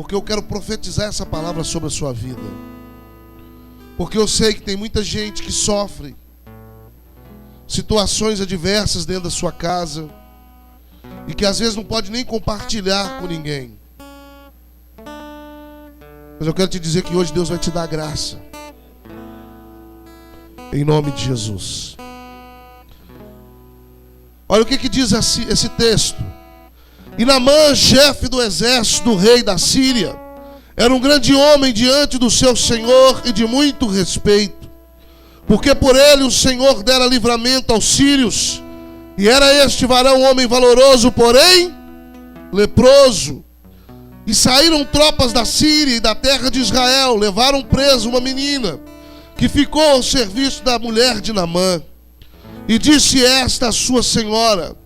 porque eu quero profetizar essa palavra sobre a sua vida. Porque eu sei que tem muita gente que sofre situações adversas dentro da sua casa e que às vezes não pode nem compartilhar com ninguém. Mas eu quero te dizer que hoje Deus vai te dar graça, em nome de Jesus. Olha o que diz esse texto. E Naamã, chefe do exército do rei da Síria, era um grande homem diante do seu senhor e de muito respeito, porque por ele o Senhor dera livramento aos sírios, e era este varão homem valoroso, porém leproso. E saíram tropas da Síria e da terra de Israel, levaram preso uma menina, que ficou ao serviço da mulher de Naamã. E disse esta a sua senhora: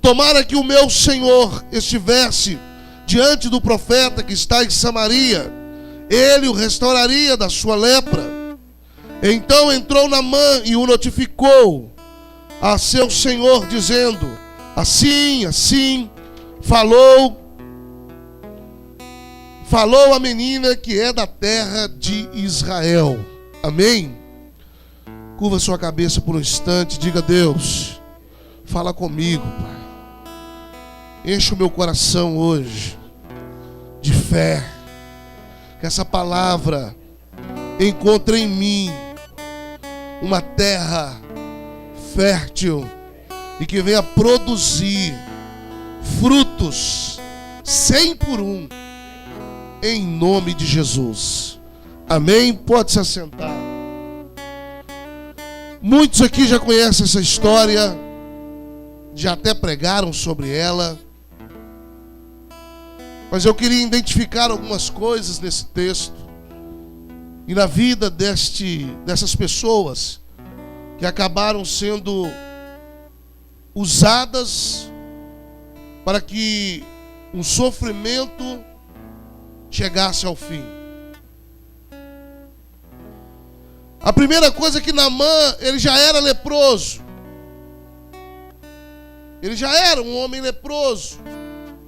tomara que o meu senhor estivesse diante do profeta que está em Samaria, ele o restauraria da sua lepra. Então entrou Naamã e o notificou a seu senhor, dizendo: assim falou a menina que é da terra de Israel. Amém? Curva sua cabeça por um instante, diga: Deus, fala comigo, Pai. Enche o meu coração hoje de fé, que essa palavra encontre em mim uma terra fértil e que venha produzir frutos 100 por 1, em nome de Jesus. Amém? Pode se assentar. Muitos aqui já conhecem essa história, já até pregaram sobre ela, mas eu queria identificar algumas coisas nesse texto e na vida dessas pessoas que acabaram sendo usadas para que um sofrimento chegasse ao fim. A primeira coisa é que Naamã, ele já era leproso. Ele já era um homem leproso,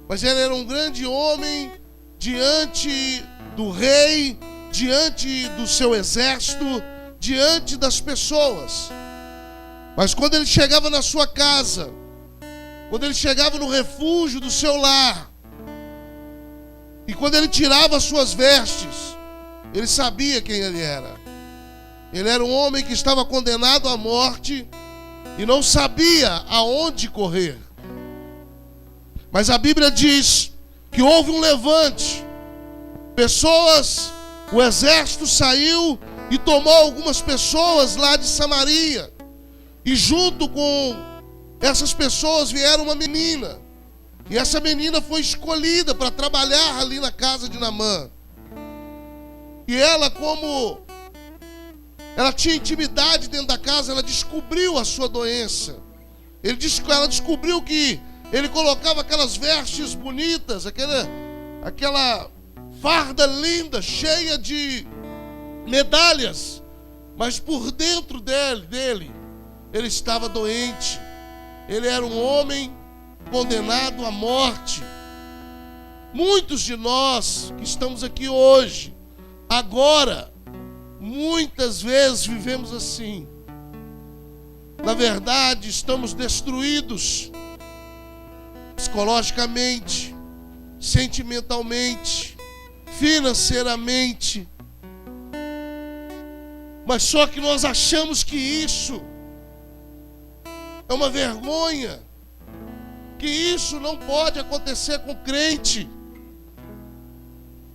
mas ele era um grande homem diante do rei, diante do seu exército, diante das pessoas. Mas quando ele chegava na sua casa, quando ele chegava no refúgio do seu lar, e quando ele tirava as suas vestes, ele sabia quem ele era. Ele era um homem que estava condenado à morte e não sabia aonde correr. Mas a Bíblia diz que houve um levante. O exército saiu e tomou algumas pessoas lá de Samaria. E junto com essas pessoas vieram uma menina. E essa menina foi escolhida para trabalhar ali na casa de Naamã. E ela, como ela tinha intimidade dentro da casa, ela descobriu a sua doença. Ela descobriu que ele colocava aquelas vestes bonitas, aquela farda linda, cheia de medalhas, mas por dentro dele, ele estava doente. Ele era um homem condenado à morte. Muitos de nós que estamos aqui hoje, agora, muitas vezes vivemos assim. Na verdade, estamos destruídos psicologicamente, sentimentalmente, financeiramente. Mas só que nós achamos que isso é uma vergonha, que isso não pode acontecer com crente.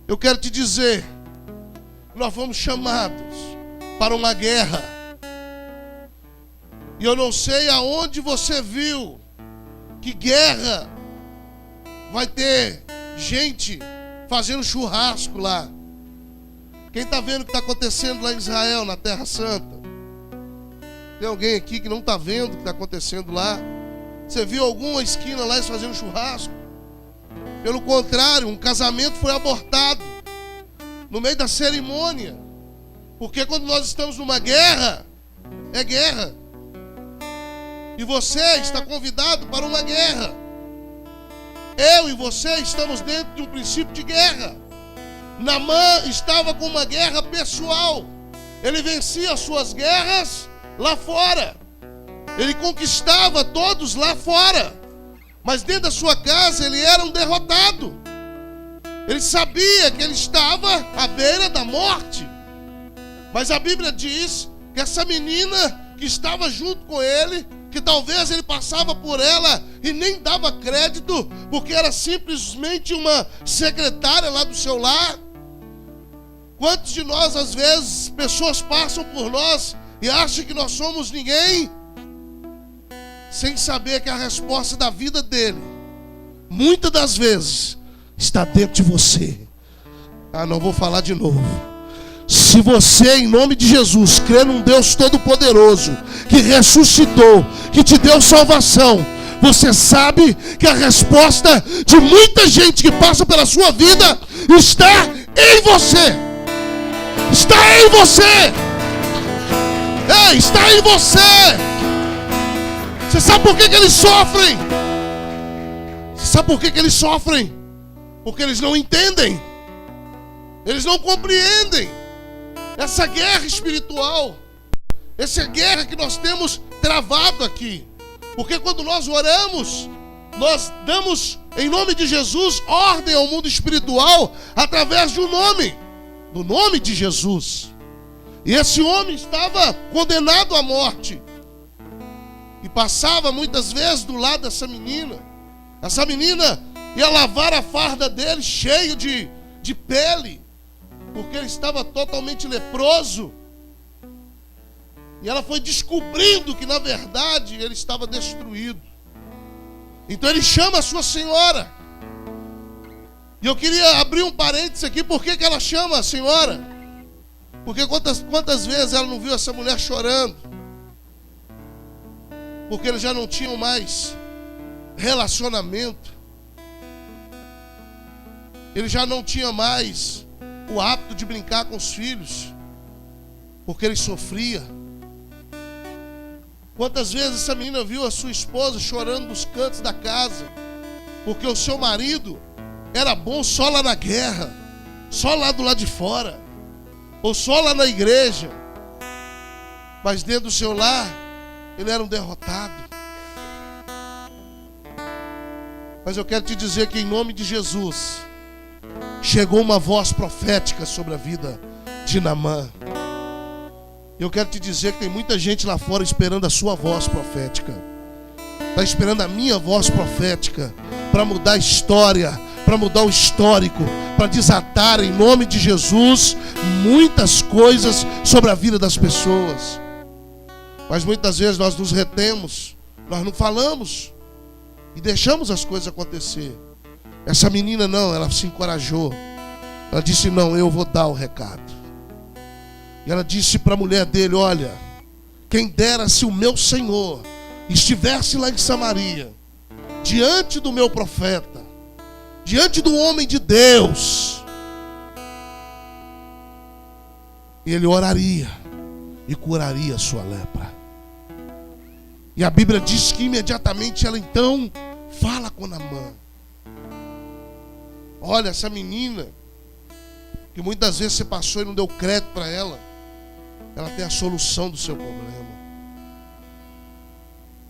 Eu quero te dizer, nós fomos chamados para uma guerra. E eu não sei aonde você viu que guerra vai ter gente fazendo churrasco lá. Quem está vendo o que está acontecendo lá em Israel, na Terra Santa? Tem alguém aqui que não está vendo o que está acontecendo lá? Você viu alguma esquina lá fazendo churrasco? Pelo contrário, um casamento foi abortado no meio da cerimônia. Porque quando nós estamos numa guerra, é guerra. E você está convidado para uma guerra. Eu e você estamos dentro de um princípio de guerra. Naamã estava com uma guerra pessoal. Ele vencia suas guerras lá fora. Ele conquistava todos lá fora. Mas dentro da sua casa ele era um derrotado. Ele sabia que ele estava à beira da morte. Mas a Bíblia diz que essa menina que estava junto com ele, que talvez ele passava por ela e nem dava crédito, porque era simplesmente uma secretária lá do seu lar. Quantos de nós, às vezes, pessoas passam por nós e acham que nós somos ninguém, sem saber que a resposta da vida dele, muitas das vezes, está dentro de você. Não vou falar de novo. Se você, em nome de Jesus, crê num Deus Todo-Poderoso, que ressuscitou, que te deu salvação, você sabe que a resposta de muita gente que passa pela sua vida está em você. Está em você. Ei, está em você. Você sabe por que eles sofrem? Você sabe por que eles sofrem? Porque eles não entendem. Eles não compreendem essa guerra espiritual, essa guerra que nós temos travado aqui. Porque quando nós oramos, nós damos, em nome de Jesus, ordem ao mundo espiritual através de um nome, do nome de Jesus. E esse homem estava condenado à morte. E passava muitas vezes do lado dessa menina. Essa menina ia lavar a farda dele cheio de pele, porque ele estava totalmente leproso. E ela foi descobrindo que na verdade ele estava destruído. Então ele chama a sua senhora. E eu queria abrir um parênteses aqui. Por que ela chama a senhora? Porque quantas vezes ela não viu essa mulher chorando? Porque eles já não tinham mais relacionamento. Ele já não tinha mais o hábito de brincar com os filhos, porque ele sofria. Quantas vezes essa menina viu a sua esposa chorando nos cantos da casa, porque o seu marido era bom só lá na guerra, só lá do lado de fora, ou só lá na igreja, mas dentro do seu lar ele era um derrotado. Mas eu quero te dizer que em nome de Jesus chegou uma voz profética sobre a vida de Naamã. Eu quero te dizer que tem muita gente lá fora esperando a sua voz profética. Está esperando a minha voz profética para mudar a história, para mudar o histórico, para desatar em nome de Jesus muitas coisas sobre a vida das pessoas. Mas muitas vezes nós nos retemos, nós não falamos e deixamos as coisas acontecer. Essa menina não, ela se encorajou. Ela disse: não, eu vou dar o recado. E ela disse para a mulher dele: olha, quem dera se o meu Senhor estivesse lá em Samaria, diante do meu profeta, diante do homem de Deus, e ele oraria e curaria a sua lepra. E a Bíblia diz que imediatamente ela então fala com Naamã. Olha, essa menina, que muitas vezes você passou e não deu crédito para ela, ela tem a solução do seu problema.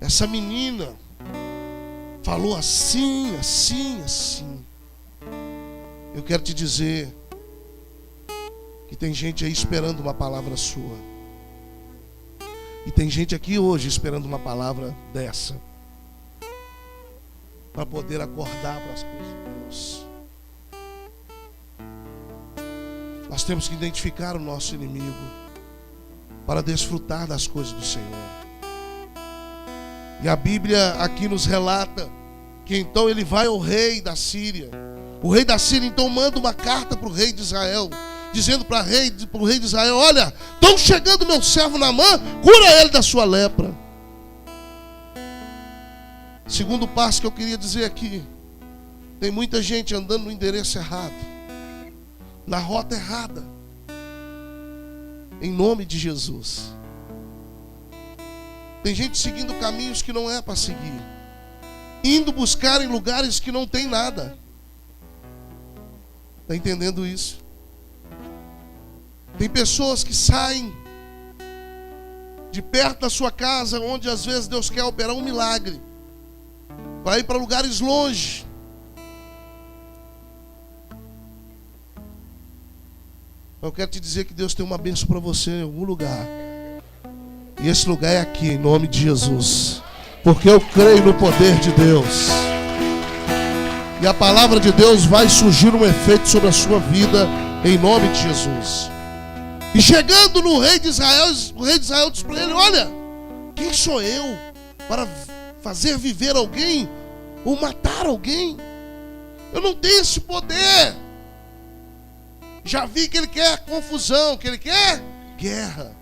Essa menina falou assim, assim, assim. Eu quero te dizer que tem gente aí esperando uma palavra sua. E tem gente aqui hoje esperando uma palavra dessa, para poder acordar para as coisas de Deus. Nós temos que identificar o nosso inimigo para desfrutar das coisas do Senhor. E a Bíblia aqui nos relata que então ele vai ao rei da Síria. O rei da Síria então manda uma carta para o rei de Israel, dizendo para o rei de Israel: olha, estão chegando meu servo Naamã, cura ele da sua lepra. Segundo passo que eu queria dizer aqui: tem muita gente andando no endereço errado, na rota errada, em nome de Jesus. Tem gente seguindo caminhos que não é para seguir, indo buscar em lugares que não tem nada. Está entendendo isso? Tem pessoas que saem de perto da sua casa, onde às vezes Deus quer operar um milagre, para ir para lugares longe. Eu quero te dizer que Deus tem uma bênção para você em algum lugar. E esse lugar é aqui, em nome de Jesus. Porque eu creio no poder de Deus. E a palavra de Deus vai surgir um efeito sobre a sua vida, em nome de Jesus. E chegando no rei de Israel, o rei de Israel diz para ele: olha, quem sou eu para fazer viver alguém ou matar alguém? Eu não tenho esse poder. Já vi que ele quer confusão, que ele quer guerra.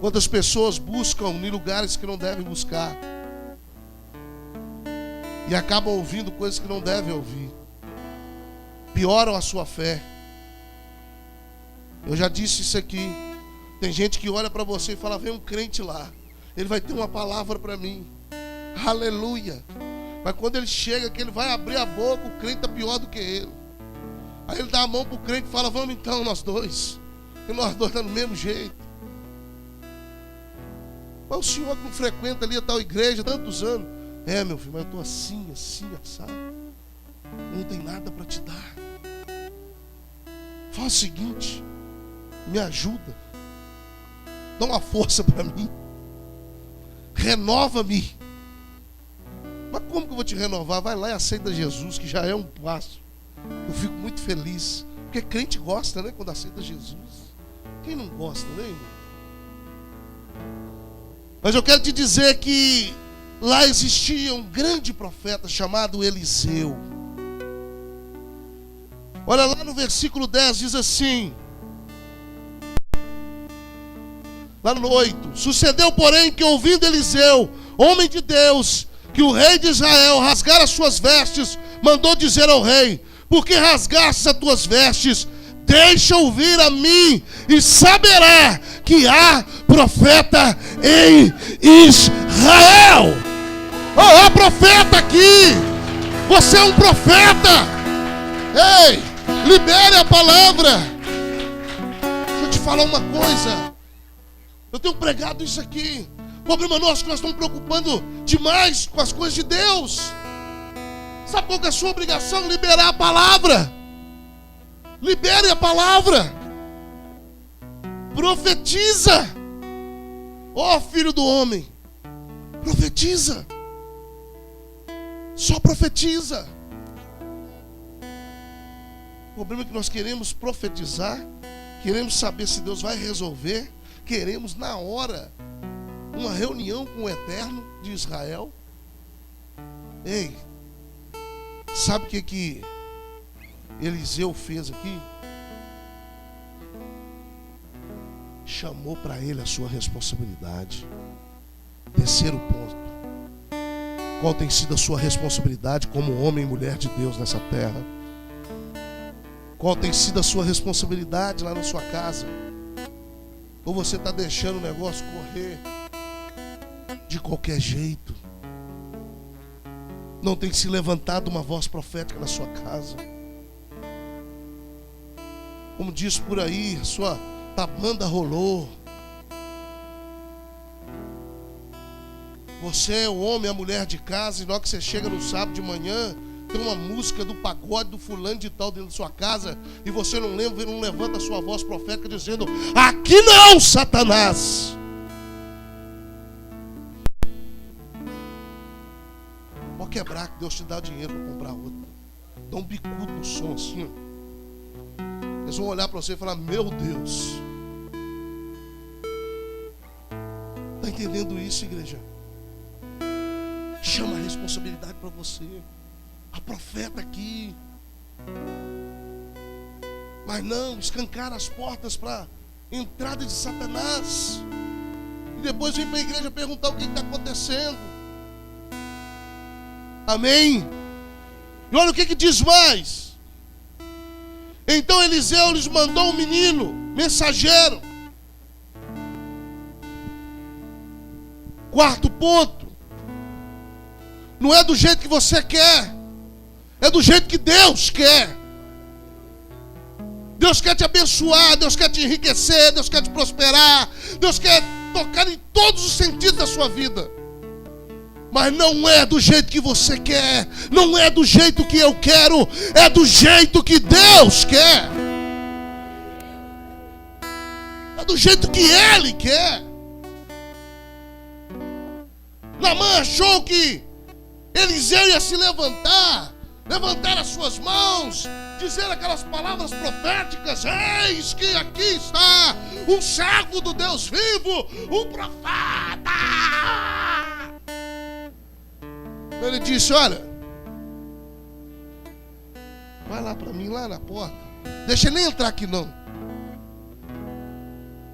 Quantas pessoas buscam em lugares que não devem buscar e acabam ouvindo coisas que não devem ouvir, pioram a sua fé. Eu já disse isso aqui. Tem gente que olha para você e fala: vem um crente lá, ele vai ter uma palavra para mim, aleluia. Mas quando ele chega, que ele vai abrir a boca, o crente está pior do que ele. Aí ele dá a mão para o crente e fala: vamos então nós dois, e nós dois estamos do mesmo jeito. Mas o senhor que não frequenta ali a tal igreja há tantos anos: é, meu filho, mas eu estou assim, assado. Eu não tenho nada para te dar. Faz o seguinte, me ajuda, dá uma força para mim, renova-me. Mas como que eu vou te renovar? Vai lá e aceita Jesus, que já é um passo. Eu fico muito feliz, porque crente gosta, né, quando aceita Jesus. Quem não gosta, né, irmão? Mas eu quero te dizer que lá existia um grande profeta chamado Eliseu. Olha lá no versículo 10, diz assim, lá no 8: sucedeu, porém, que ouvindo Eliseu, homem de Deus, que o rei de Israel rasgara as suas vestes, mandou dizer ao rei: por que rasgastes as tuas vestes? Deixa ouvir a mim, e saberá que há profeta em Israel. Há profeta aqui. Você é um profeta. Ei, libere a palavra. Deixa eu te falar uma coisa. Eu tenho pregado isso aqui. O problema nosso é que nós estamos preocupando demais com as coisas de Deus. Sabe qual que é a sua obrigação? Liberar a palavra. Libere a palavra. Profetiza. Ó, filho do homem, profetiza. Só profetiza. O problema é que nós queremos profetizar, queremos saber se Deus vai resolver, queremos na hora uma reunião com o Eterno de Israel. Ei, sabe o que Eliseu fez aqui? Chamou para ele a sua responsabilidade. Terceiro ponto: qual tem sido a sua responsabilidade como homem e mulher de Deus nessa terra? Qual tem sido a sua responsabilidade lá na sua casa? Ou você está deixando o negócio correr de qualquer jeito? Não tem se levantado uma voz profética na sua casa? Como diz por aí, a sua banda rolou. Você é o homem, a mulher de casa, e na hora que você chega no sábado de manhã, tem uma música do pagode do fulano de tal dentro da sua casa, e você não levanta a sua voz profética dizendo: aqui não, Satanás. Pode quebrar, que Deus te dá dinheiro para comprar outra. Dá um bicudo no som assim. Eles vão olhar para você e falar: meu Deus. Está entendendo isso, igreja? Chama a responsabilidade para você. A profeta aqui. Mas não, escancar as portas para entrada de Satanás. E depois vem para a igreja perguntar o que está acontecendo. Amém? E olha o que diz mais. Então Eliseu lhes mandou um menino, mensageiro. Quarto ponto: não é do jeito que você quer, é do jeito que Deus quer. Deus quer te abençoar, Deus quer te enriquecer, Deus quer te prosperar, Deus quer tocar em todos os sentidos da sua vida. Mas não é do jeito que você quer, não é do jeito que eu quero, é do jeito que Deus quer. É do jeito que Ele quer. Naamã achou que Eliseu ia se levantar as suas mãos, dizer aquelas palavras proféticas: eis que aqui está um servo do Deus vivo, um profeta. Ele disse: olha, vai lá para mim, lá na porta, deixa ele nem entrar aqui não,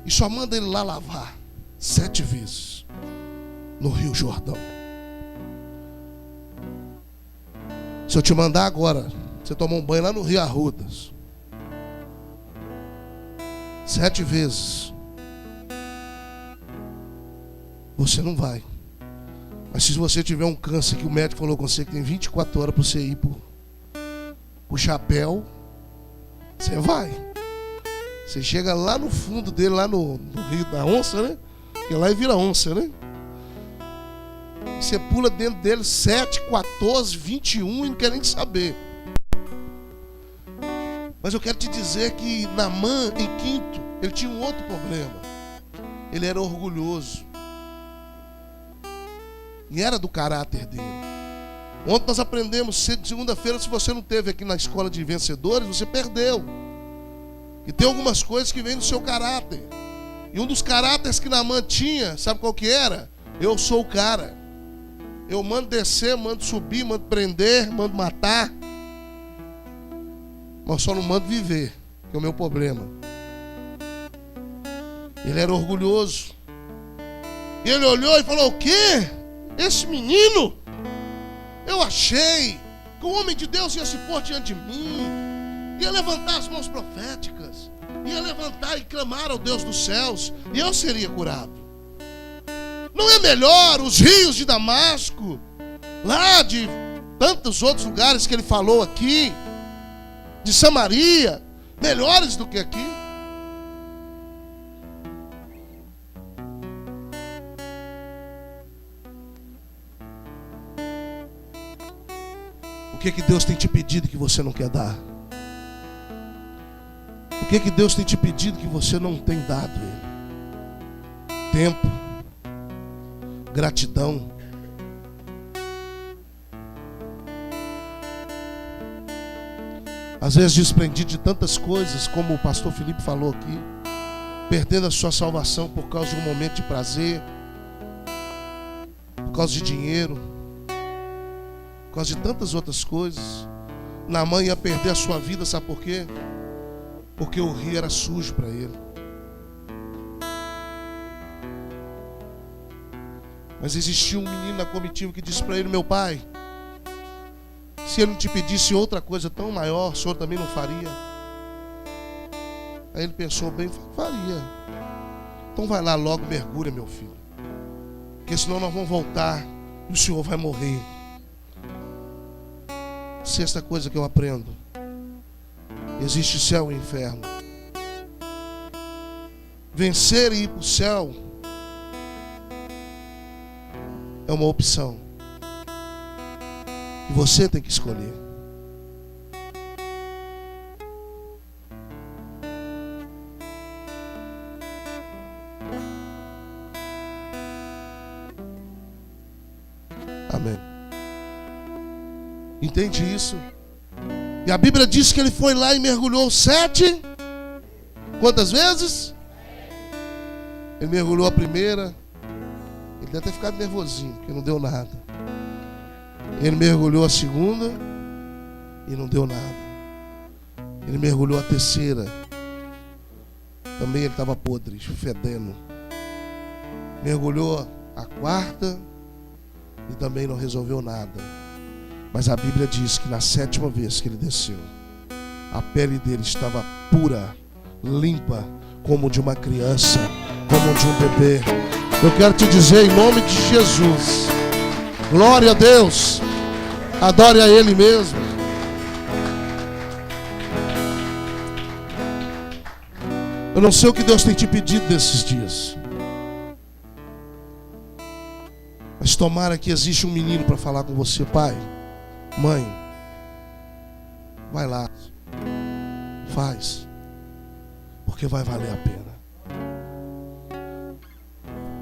e só manda ele lá lavar 7 vezes no Rio Jordão. Se eu te mandar agora, você tomar um banho lá no Rio Arrudas 7 vezes, você não vai. Mas se você tiver um câncer que o médico falou com você que tem 24 horas para você ir pro chapéu, você vai. Você chega lá no fundo dele, lá no Rio da Onça, né? Porque lá vira onça, né? Você pula dentro dele 7, 14, 21 e não quer nem saber. Mas eu quero te dizer que Naamã, em quinto, ele tinha um outro problema. Ele era orgulhoso. E era do caráter dele. Ontem nós aprendemos, segunda-feira, se você não teve aqui na escola de vencedores, você perdeu. E tem algumas coisas que vêm do seu caráter. E um dos caráteres que Naamã tinha, sabe qual que era? Eu sou o cara. Eu mando descer, mando subir, mando prender, mando matar. Mas só não mando viver, que é o meu problema. Ele era orgulhoso. E ele olhou e falou: o quê? Esse menino? Eu achei que o homem de Deus ia se pôr diante de mim, ia levantar as mãos proféticas, ia levantar e clamar ao Deus dos céus, e eu seria curado. Não é melhor os rios de Damasco, lá de tantos outros lugares que ele falou aqui, de Samaria, melhores do que aqui? O que Deus tem te pedido que você não quer dar? O que Deus tem te pedido que você não tem dado a Ele? Tempo, gratidão. Às vezes desprendido de tantas coisas, como o pastor Felipe falou aqui, perdendo a sua salvação por causa de um momento de prazer, por causa de dinheiro, por causa de tantas outras coisas. Naamã ia perder a sua vida, sabe por quê? Porque o rio era sujo para ele. Mas existia um menino na comitiva que disse para ele: meu pai, se ele não te pedisse outra coisa tão maior, o senhor também não faria? Aí ele pensou bem e falou: faria. Então vai lá logo, mergulha, meu filho, porque senão nós vamos voltar e o senhor vai morrer. Sexta coisa que eu aprendo: existe céu e inferno. Vencer e ir para o céu é uma opção que você tem que escolher. Amém. Entende isso? E a Bíblia diz que ele foi lá e mergulhou 7. Quantas vezes? Ele mergulhou a primeira. Ele deve ter ficado nervosinho, porque não deu nada. Ele mergulhou a segunda e não deu nada. Ele mergulhou a terceira. Também ele estava podre, fedendo. Mergulhou a quarta e também não resolveu nada. Mas a Bíblia diz que na 7ª vez que ele desceu, a pele dele estava pura, limpa, como de uma criança, como de um bebê. Eu quero te dizer em nome de Jesus, glória a Deus, adore a Ele mesmo. Eu não sei o que Deus tem te pedido desses dias, mas tomara que existe um menino para falar com você. Pai, mãe, vai lá, faz, porque vai valer a pena.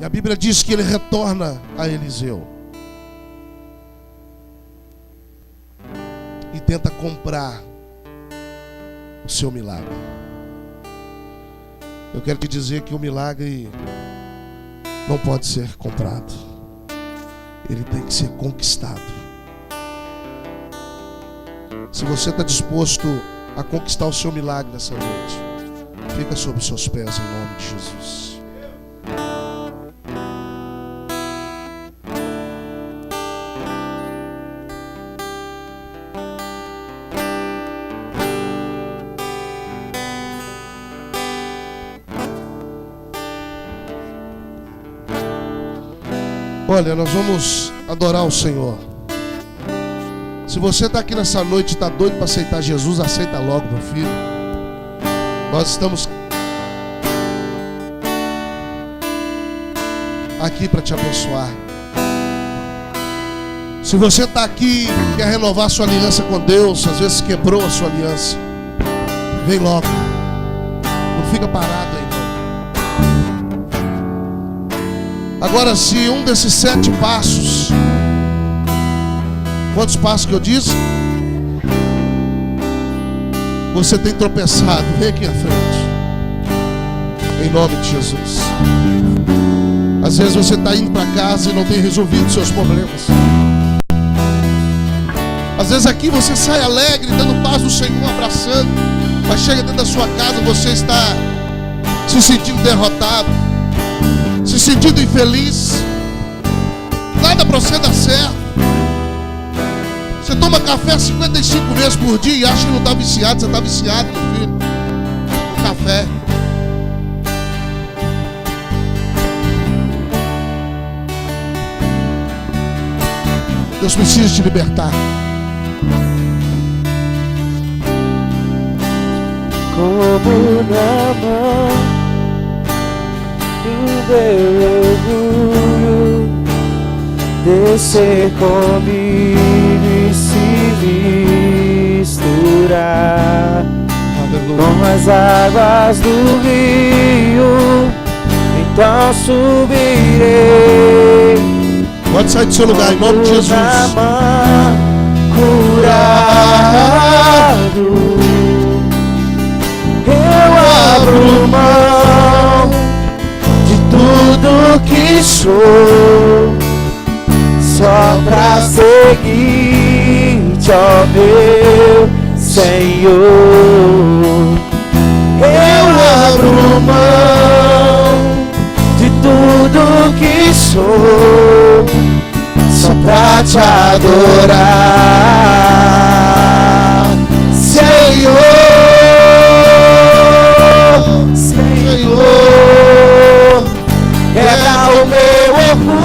E a Bíblia diz que ele retorna a Eliseu e tenta comprar o seu milagre. Eu quero te dizer que o milagre não pode ser comprado, ele tem que ser conquistado. Se você está disposto a conquistar o seu milagre nessa noite, fica sobre os seus pés em nome de Jesus. Olha, nós vamos adorar o Senhor. Se você está aqui nessa noite e está doido para aceitar Jesus, aceita logo, meu filho. Nós estamos aqui para te abençoar. Se você está aqui e quer renovar sua aliança com Deus, às vezes quebrou a sua aliança, vem logo. Não fica parado aí. Agora, se um desses 7 passos, quantos passos que eu disse? Você tem tropeçado, vem aqui à frente, em nome de Jesus. Às vezes você está indo para casa e não tem resolvido seus problemas. Às vezes aqui você sai alegre, dando paz do Senhor, abraçando, mas chega dentro da sua casa, você está se sentindo derrotado, se sentindo infeliz, nada para você dar certo. Você toma café 55 vezes por dia e acha que não está viciado. Você está viciado, meu filho, no café. Deus precisa te libertar. Como na mão do meu orgulho, descer comigo e se misturar com as águas do rio, então subirei. Pode sair do seu lugar em nome de Jesus. Curado, eu abro mão de tudo que sou, só pra seguir-te, ó meu Senhor. Eu abro mão de tudo que sou, só pra te adorar, Senhor. Senhor, quebra o meu orgulho,